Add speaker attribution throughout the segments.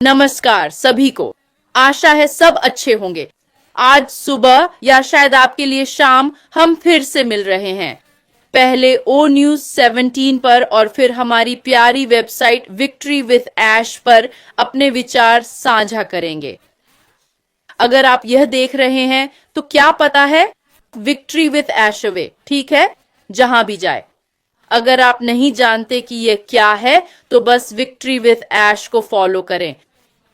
Speaker 1: नमस्कार सभी को। आशा है सब अच्छे होंगे। आज सुबह या शायद आपके लिए शाम हम फिर से मिल रहे हैं, पहले ओ न्यूज 17 पर और फिर हमारी प्यारी वेबसाइट विक्ट्री विथ ऐश पर अपने विचार साझा करेंगे। अगर आप यह देख रहे हैं तो क्या पता है, विक्ट्री विथ ऐश अवे, ठीक है, जहां भी जाए। अगर आप नहीं जानते कि यह क्या है तो बस विक्ट्री विथ ऐश को फॉलो करें,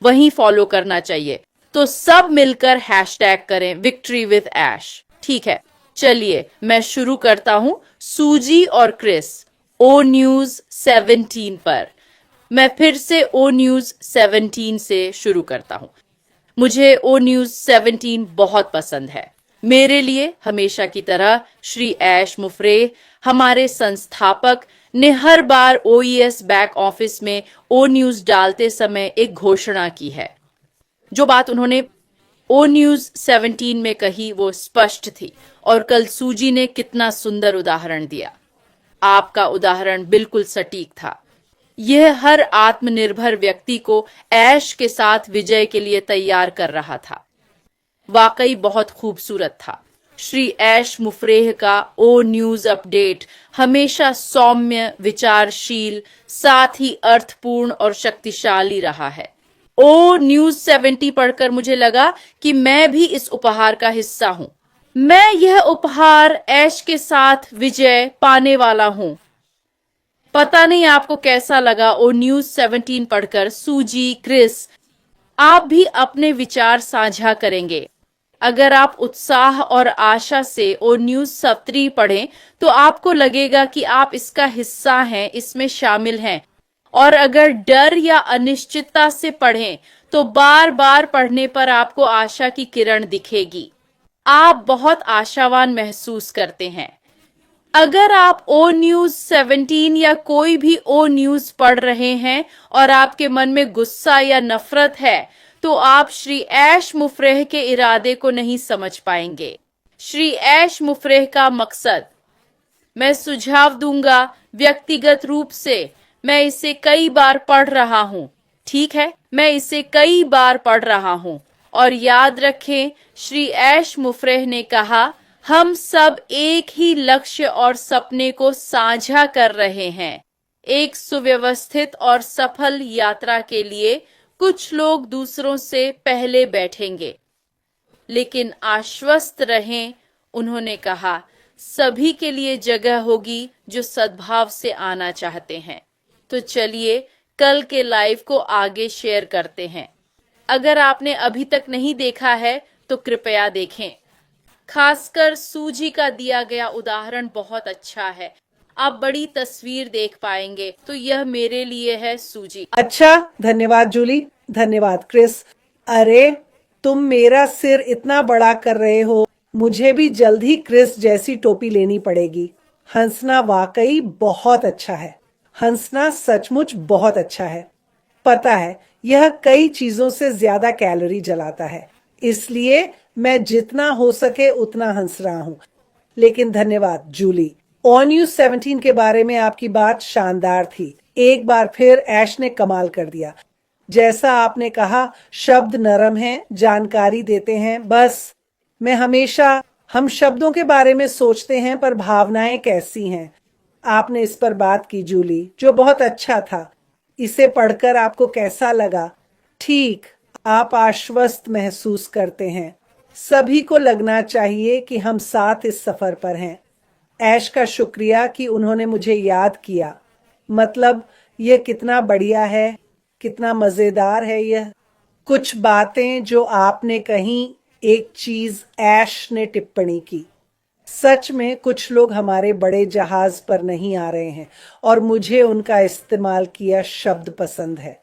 Speaker 1: वहीं फॉलो करना चाहिए। तो सब मिलकर हैशटैग करें विक्ट्री विथ ऐश, ठीक है। चलिए मैं शुरू करता हूं सूजी और क्रिस ओ न्यूज 17 पर। मैं फिर से ओ न्यूज 17 से शुरू करता हूं। मुझे ओ न्यूज 17 बहुत पसंद है। मेरे लिए हमेशा की तरह श्री ऐश मुफरेह, हमारे संस्थापक, ने हर ओईएस बैक ऑफिस में ओ न्यूज डालते समय एक घोषणा की है। जो बात उन्होंने ओ न्यूज 17 में कही वो स्पष्ट थी, और कल सूजी ने कितना सुंदर उदाहरण दिया। आपका उदाहरण बिल्कुल सटीक था। यह हर आत्मनिर्भर व्यक्ति को ऐश के साथ विजय के लिए तैयार कर रहा था। वाकई बहुत खूबसूरत था। श्री ऐश मुफरेह का ओ न्यूज अपडेट हमेशा सौम्य, विचारशील, साथ ही अर्थपूर्ण और शक्तिशाली रहा है। ओ न्यूज 70 पढ़कर मुझे लगा कि मैं भी इस उपहार का हिस्सा हूं। मैं यह उपहार ऐश के साथ विजय पाने वाला हूं। पता नहीं आपको कैसा लगा ओ न्यूज 17 पढ़कर। सूजी, क्रिस, आप भी अपने विचार साझा करेंगे। अगर आप उत्साह और आशा से ओ न्यूज 17 पढ़ें तो आपको लगेगा कि आप इसका हिस्सा हैं, इसमें शामिल हैं। और अगर डर या अनिश्चितता से पढ़ें तो बार बार पढ़ने पर आपको आशा की किरण दिखेगी। आप बहुत आशावान महसूस करते हैं। अगर आप ओ न्यूज 17 या कोई भी ओ न्यूज पढ़ रहे हैं और आपके मन में गुस्सा या नफरत है तो आप श्री ऐश मुफरेह के इरादे को नहीं समझ पाएंगे। श्री ऐश मुफरेह का मकसद, मैं सुझाव दूंगा व्यक्तिगत रूप से, मैं इसे कई बार पढ़ रहा हूं, ठीक है, मैं इसे कई बार पढ़ रहा हूं। और याद रखें, श्री ऐश मुफरेह ने कहा, हम सब एक ही लक्ष्य और सपने को साझा कर रहे हैं। एक सुव्यवस्थित और सफल यात्रा के लिए कुछ लोग दूसरों से पहले बैठेंगे, लेकिन आश्वस्त रहें, उन्होंने कहा, सभी के लिए जगह होगी जो सद्भाव से आना चाहते हैं। तो चलिए कल के लाइव को आगे शेयर करते हैं। अगर आपने अभी तक नहीं देखा है तो कृपया देखें। खासकर सूजी का दिया गया उदाहरण बहुत अच्छा है। आप बड़ी तस्वीर देख पाएंगे। तो यह मेरे लिए है सूजी।
Speaker 2: अच्छा, धन्यवाद जूली, धन्यवाद क्रिस। अरे, तुम मेरा सिर इतना बड़ा कर रहे हो, मुझे भी जल्द ही क्रिस जैसी टोपी लेनी पड़ेगी। हंसना वाकई बहुत अच्छा है। हंसना सचमुच बहुत अच्छा है। पता है, यह कई चीजों से ज्यादा कैलोरी जलाता है, इसलिए मैं जितना हो सके उतना हंस रहा हूँ। लेकिन धन्यवाद जूली। ओ न्यूज 17 के बारे में आपकी बात शानदार थी। एक बार फिर ऐश ने कमाल कर दिया। जैसा आपने कहा, शब्द नरम हैं, जानकारी देते हैं। बस मैं हमेशा, हम शब्दों के बारे में सोचते हैं पर भावनाएं कैसी हैं। आपने इस पर बात की जूली, जो बहुत अच्छा था। इसे पढ़कर आपको कैसा लगा? ठीक, आप आश्वस्त महसूस करते हैं। सभी को लगना चाहिए कि हम साथ इस सफर पर हैं। ऐश का शुक्रिया कि उन्होंने मुझे याद किया। मतलब यह कितना बढ़िया है, कितना मजेदार है। यह कुछ बातें जो आपने कही, एक चीज ऐश ने टिप्पणी की, सच में कुछ लोग हमारे बड़े जहाज पर नहीं आ रहे हैं और मुझे उनका इस्तेमाल किया शब्द पसंद है।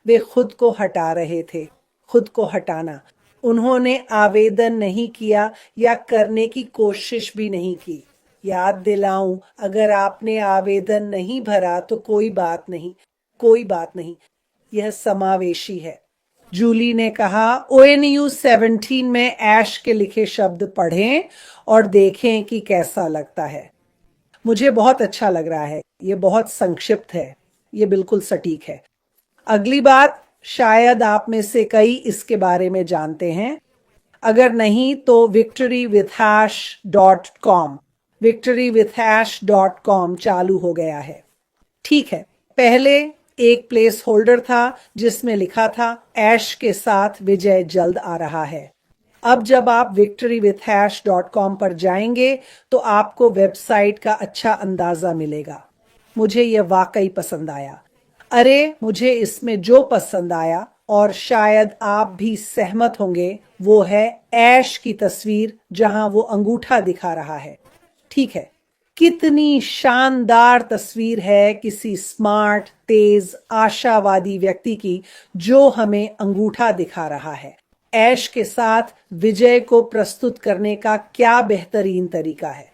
Speaker 2: वे खुद को हटा रहे थे। खुद को हटाना, उन्होंने आवेदन नहीं किया या करने की कोशिश भी नहीं की। याद दिलाऊं, अगर आपने आवेदन नहीं भरा तो कोई बात नहीं, कोई बात नहीं, यह समावेशी है। जूली ने कहा, ONU 17 में ऐश के लिखे शब्द पढ़ें और देखें कि कैसा लगता है। मुझे बहुत अच्छा लग रहा है। ये बहुत संक्षिप्त है, ये बिल्कुल सटीक है। अगली बात, शायद आप में से कई इसके बारे में जानते हैं, अगर नहीं तो victorywithash.com चालू हो गया है। ठीक है, पहले एक प्लेस होल्डर था जिसमें लिखा था ऐश के साथ विजय जल्द आ रहा है। अब जब आप victorywithash.com पर जाएंगे तो आपको वेबसाइट का अच्छा अंदाजा मिलेगा। मुझे यह वाकई पसंद आया। अरे, मुझे इसमें जो पसंद आया और शायद आप भी सहमत होंगे वो है ऐश की तस्वीर जहां वो अंगूठा दिखा रहा है। ठीक है, कितनी शानदार तस्वीर है किसी स्मार्ट, तेज, आशावादी व्यक्ति की जो हमें अंगूठा दिखा रहा है। ऐश के साथ विजय को प्रस्तुत करने का क्या बेहतरीन तरीका है।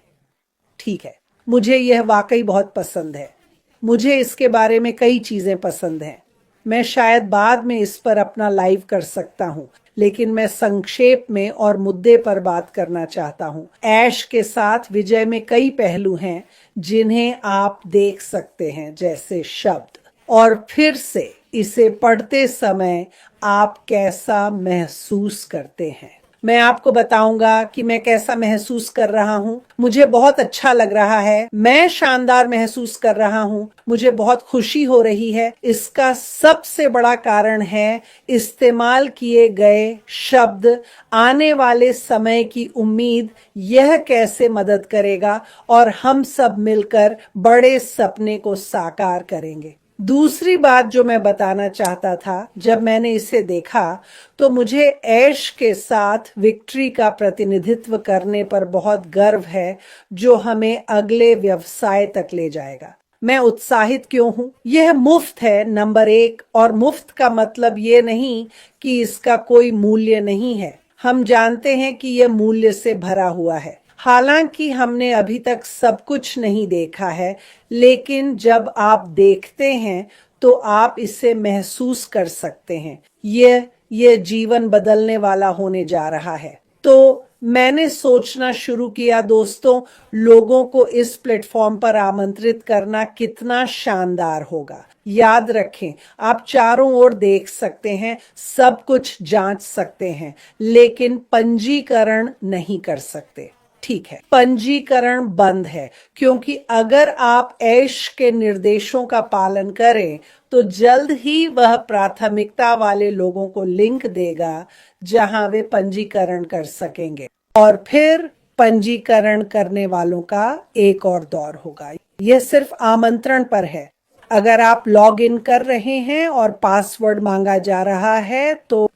Speaker 2: ठीक है, मुझे यह वाकई बहुत पसंद है। मुझे इसके बारे में कई चीजें पसंद हैं। मैं शायद बाद में इस पर अपना लाइव कर सकता हूं, लेकिन मैं संक्षेप में और मुद्दे पर बात करना चाहता हूं। ऐश के साथ विजय में कई पहलू हैं जिन्हें आप देख सकते हैं, जैसे शब्द, और फिर से इसे पढ़ते समय आप कैसा महसूस करते हैं। मैं आपको बताऊंगा कि मैं कैसा महसूस कर रहा हूं। मुझे बहुत अच्छा लग रहा है, मैं शानदार महसूस कर रहा हूं, मुझे बहुत खुशी हो रही है। इसका सबसे बड़ा कारण है इस्तेमाल किए गए शब्द, आने वाले समय की उम्मीद, यह कैसे मदद करेगा और हम सब मिलकर बड़े सपने को साकार करेंगे। दूसरी बात जो मैं बताना चाहता था, जब मैंने इसे देखा तो मुझे ऐश के साथ विक्ट्री का प्रतिनिधित्व करने पर बहुत गर्व है, जो हमें अगले व्यवसाय तक ले जाएगा। मैं उत्साहित क्यों हूं? यह मुफ्त है, नंबर 1, और मुफ्त का मतलब ये नहीं कि इसका कोई मूल्य नहीं है। हम जानते हैं कि यह मूल्य से भरा हुआ है। हालांकि हमने अभी तक सब कुछ नहीं देखा है, लेकिन जब आप देखते हैं तो आप इसे महसूस कर सकते हैं। यह जीवन बदलने वाला होने जा रहा है। तो मैंने सोचना शुरू किया, दोस्तों, लोगों को इस प्लेटफॉर्म पर आमंत्रित करना कितना शानदार होगा। याद रखें, आप चारों ओर देख सकते हैं, सब कुछ जांच सकते हैं, लेकिन पंजीकरण नहीं कर सकते। ठीक है, पंजीकरण बंद है, क्योंकि अगर आप ऐश के निर्देशों का पालन करें तो जल्द ही वह प्राथमिकता वाले लोगों को लिंक देगा जहां वे पंजीकरण कर सकेंगे, और फिर पंजीकरण करने वालों का एक और दौर होगा। यह सिर्फ आमंत्रण पर है। अगर आप लॉग इन कर रहे हैं और पासवर्ड मांगा जा रहा है तो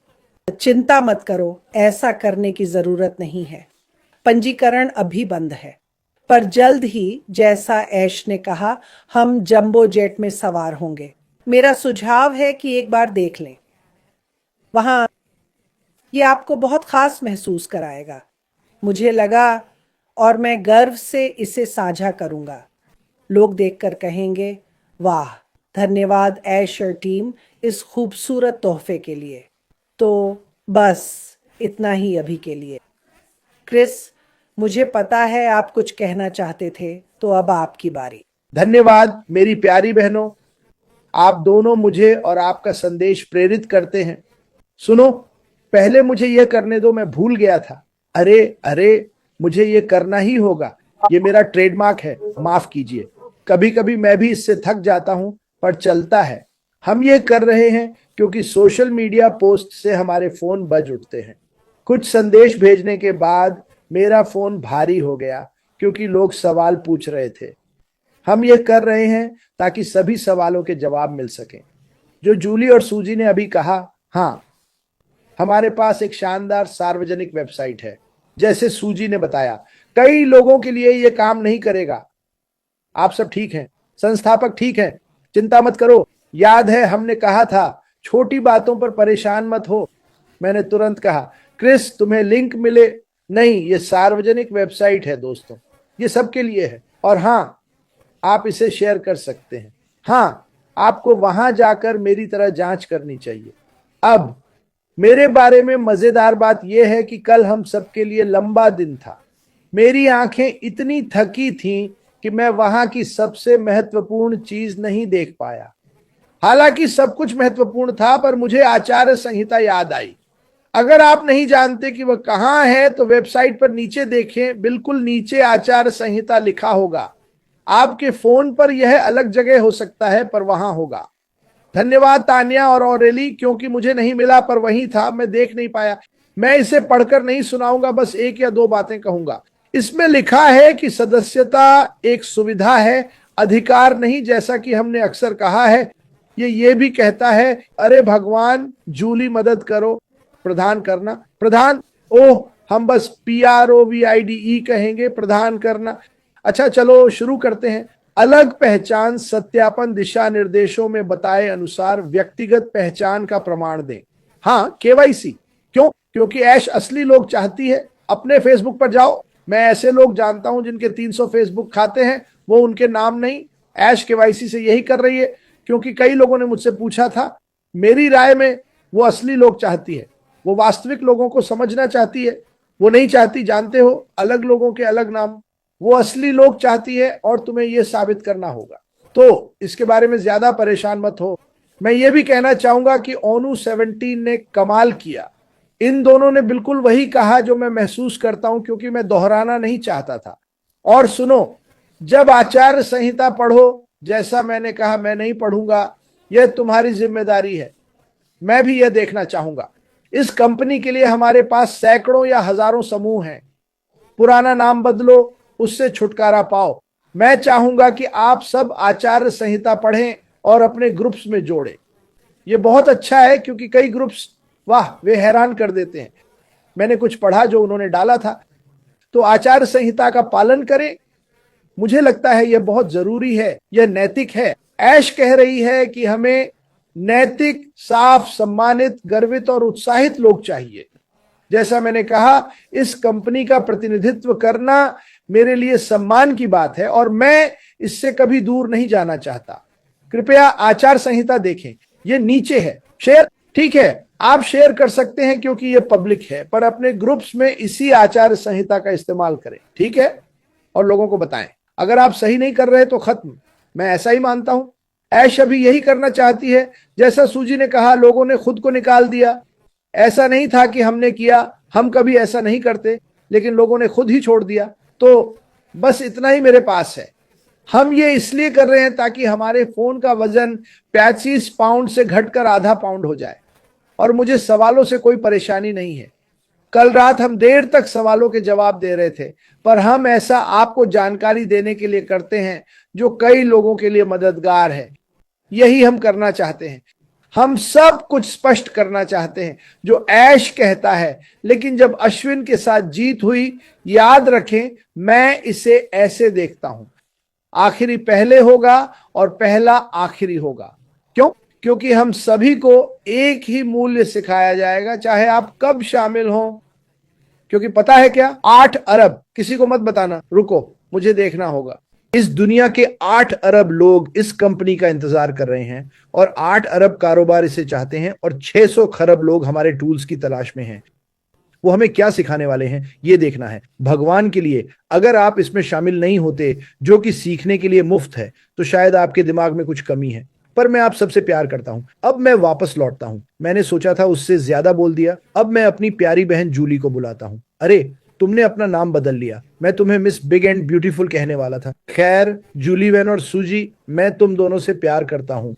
Speaker 2: चिंता मत करो, ऐसा करने की जरूरत नहीं है। पंजीकरण अभी बंद है, पर जल्द ही, जैसा ऐश ने कहा, हम जंबो जेट में सवार होंगे। मेरा सुझाव है कि एक बार देख लें वहां, ये आपको बहुत खास महसूस कराएगा। मुझे लगा, और मैं गर्व से इसे साझा करूंगा। लोग देखकर कहेंगे, वाह, धन्यवाद ऐश और टीम इस खूबसूरत तोहफे के लिए। तो बस इतना ही अभी के लिए। क्रिस, मुझे पता है आप कुछ कहना चाहते थे, तो अब आपकी बारी।
Speaker 3: धन्यवाद मेरी प्यारी बहनों, आप दोनों मुझे और आपका संदेश प्रेरित करते हैं। सुनो, पहले मुझे यह करने दो, मैं भूल गया था। अरे, मुझे यह करना ही होगा, ये मेरा ट्रेडमार्क है, माफ कीजिए। कभी कभी मैं भी इससे थक जाता हूं, पर चलता है। हम ये कर रहे हैं क्योंकि सोशल मीडिया पोस्ट से हमारे फोन बज उठते हैं। कुछ संदेश भेजने के बाद मेरा फोन भारी हो गया क्योंकि लोग सवाल पूछ रहे थे। हम ये कर रहे हैं ताकि सभी सवालों के जवाब मिल सकें। जो जूली और सूजी ने अभी कहा, हाँ, हमारे पास एक शानदार सार्वजनिक वेबसाइट है। जैसे सूजी ने बताया, कई लोगों के लिए ये काम नहीं करेगा। आप सब ठीक हैं, संस्थापक ठीक हैं, चिंता मत करो। याद है हमने कहा था, छोटी बातों पर परेशान मत हो। मैंने तुरंत कहा, क्रिस, तुम्हें लिंक मिले? नहीं, ये सार्वजनिक वेबसाइट है दोस्तों, ये सबके लिए है। और हाँ, आप इसे शेयर कर सकते हैं। हाँ, आपको वहां जाकर मेरी तरह जांच करनी चाहिए। अब मेरे बारे में मजेदार बात यह है कि कल हम सबके लिए लंबा दिन था। मेरी आंखें इतनी थकी थीं कि मैं वहां की सबसे महत्वपूर्ण चीज नहीं देख पाया। हालांकि सब कुछ महत्वपूर्ण था, पर मुझे आचार्य संहिता याद आई। अगर आप नहीं जानते कि वह कहाँ है तो वेबसाइट पर नीचे देखें, बिल्कुल नीचे आचार्य संहिता लिखा होगा। आपके फोन पर यह अलग जगह हो सकता है, पर वहां होगा। धन्यवाद तान्या और औरेली, क्योंकि मुझे नहीं मिला पर वहीं था, मैं देख नहीं पाया। मैं इसे पढ़कर नहीं सुनाऊंगा, बस एक या दो बातें कहूंगा। इसमें लिखा है कि सदस्यता एक सुविधा है, अधिकार नहीं, जैसा कि हमने अक्सर कहा है। ये भी कहता है, अरे भगवान जूली मदद करो, प्रदान करना। प्रदान, ओह हम बस PROVIDE कहेंगे, प्रदान करना। अच्छा चलो शुरू करते हैं। अलग पहचान सत्यापन दिशा निर्देशों में बताए अनुसार व्यक्तिगत पहचान का प्रमाण दें। हाँ, KYC। क्यों? क्योंकि ऐश असली लोग चाहती है। अपने फेसबुक पर जाओ, मैं ऐसे लोग जानता हूं जिनके 300 फेसबुक खाते हैं, वो उनके नाम नहीं। ऐश KYC से यही कर रही है, क्योंकि कई लोगों ने मुझसे पूछा था। मेरी राय में वो असली लोग चाहती है, वो वास्तविक लोगों को समझना चाहती है। वो नहीं चाहती, जानते हो, अलग लोगों के अलग नाम। वो असली लोग चाहती है और तुम्हें यह साबित करना होगा। तो इसके बारे में ज्यादा परेशान मत हो। मैं ये भी कहना चाहूंगा कि ONU 17 ने कमाल किया। इन दोनों ने बिल्कुल वही कहा जो मैं महसूस करता हूं, क्योंकि मैं दोहराना नहीं चाहता था। और सुनो, जब आचार्य संहिता पढ़ो, जैसा मैंने कहा, मैं नहीं पढ़ूंगा, यह तुम्हारी जिम्मेदारी है। मैं भी यह देखना चाहूंगा। इस कंपनी के लिए हमारे पास सैकड़ों या हजारों समूह हैं। पुराना नाम बदलो, उससे छुटकारा पाओ। मैं चाहूंगा कि आप सब आचार्य संहिता पढ़ें और अपने ग्रुप्स में जोड़ें। यह बहुत अच्छा है, क्योंकि कई ग्रुप्स, वाह, वे हैरान कर देते हैं। मैंने कुछ पढ़ा जो उन्होंने डाला था। तो आचार्य संहिता का पालन करें। मुझे लगता है यह बहुत जरूरी है, यह नैतिक है। ऐश कह रही है कि हमें नैतिक, साफ, सम्मानित, गर्वित और उत्साहित लोग चाहिए। जैसा मैंने कहा, इस कंपनी का प्रतिनिधित्व करना मेरे लिए सम्मान की बात है और मैं इससे कभी दूर नहीं जाना चाहता। कृपया आचार संहिता देखें, यह नीचे है। शेयर, ठीक है, आप शेयर कर सकते हैं क्योंकि यह पब्लिक है, पर अपने ग्रुप्स में इसी आचार संहिता का इस्तेमाल करें, ठीक है? और लोगों को बताएं। अगर आप सही नहीं कर रहे तो खत्म। मैं ऐसा ही मानता हूं। ऐश अभी यही करना चाहती है। जैसा सूजी ने कहा, लोगों ने खुद को निकाल दिया। ऐसा नहीं था कि हमने किया, हम कभी ऐसा नहीं करते, लेकिन लोगों ने खुद ही छोड़ दिया। तो बस इतना ही मेरे पास है। हम ये इसलिए कर रहे हैं ताकि हमारे फोन का वजन 35 पाउंड से घटकर आधा पाउंड हो जाए। और मुझे सवालों से कोई परेशानी नहीं है। कल रात हम देर तक सवालों के जवाब दे रहे थे, पर हम ऐसा आपको जानकारी देने के लिए करते हैं जो कई लोगों के लिए मददगार है। यही हम करना चाहते हैं। हम सब कुछ स्पष्ट करना चाहते हैं जो ऐश कहता है, लेकिन जब अश्विन के साथ जीत हुई, याद रखें, मैं इसे ऐसे देखता हूं, आखिरी पहले होगा और पहला आखिरी होगा। क्यों? क्योंकि हम सभी को एक ही मूल्य सिखाया जाएगा, चाहे आप कब शामिल हों। क्योंकि पता है क्या? 8 अरब, किसी को मत बताना, रुको, मुझे देखना होगा। इस दुनिया के 8 अरब लोग इस कंपनी का इंतजार कर रहे हैं और 8 अरब कारोबार इसे चाहते हैं और 600 खरब लोग हमारे टूल्स की तलाश में हैं। वो हमें क्या सिखाने वाले हैं, ये देखना है। भगवान के लिए, अगर आप इसमें शामिल नहीं होते, जो कि सीखने के लिए मुफ्त है, तो शायद आपके दिमाग में कुछ कमी है। पर मैं आप सबसे प्यार करता हूं। अब मैं वापस लौटता हूं। मैंने सोचा था उससे ज्यादा बोल दिया। अब मैं अपनी प्यारी बहन जूली को बुलाता हूं। अरे, तुमने अपना नाम बदल लिया। मैं तुम्हें मिस बिग एंड ब्यूटीफुल कहने वाला था। खैर, जूली बहन और सूजी, मैं तुम दोनों से प्यार करता हूं।